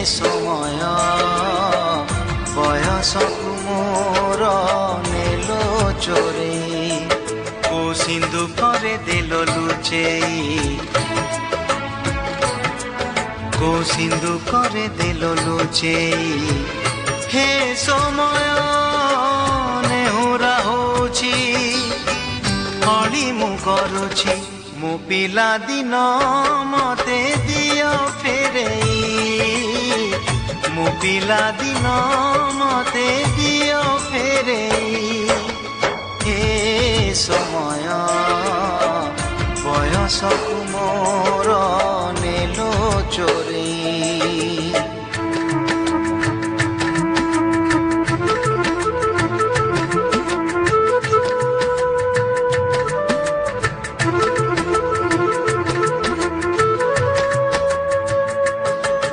समय बयसकु मोर नेलो चोरेई को सिंधु करे देल लुचेई को सिंधु करे देल लुचेई हे समय नेहुरा होछि हली मु करुछि मो पिला दिन मते दियो फेरेई मो पिला दिन मते दियो फेरेई हे समय बयसकु मोर नेलो चोरेई।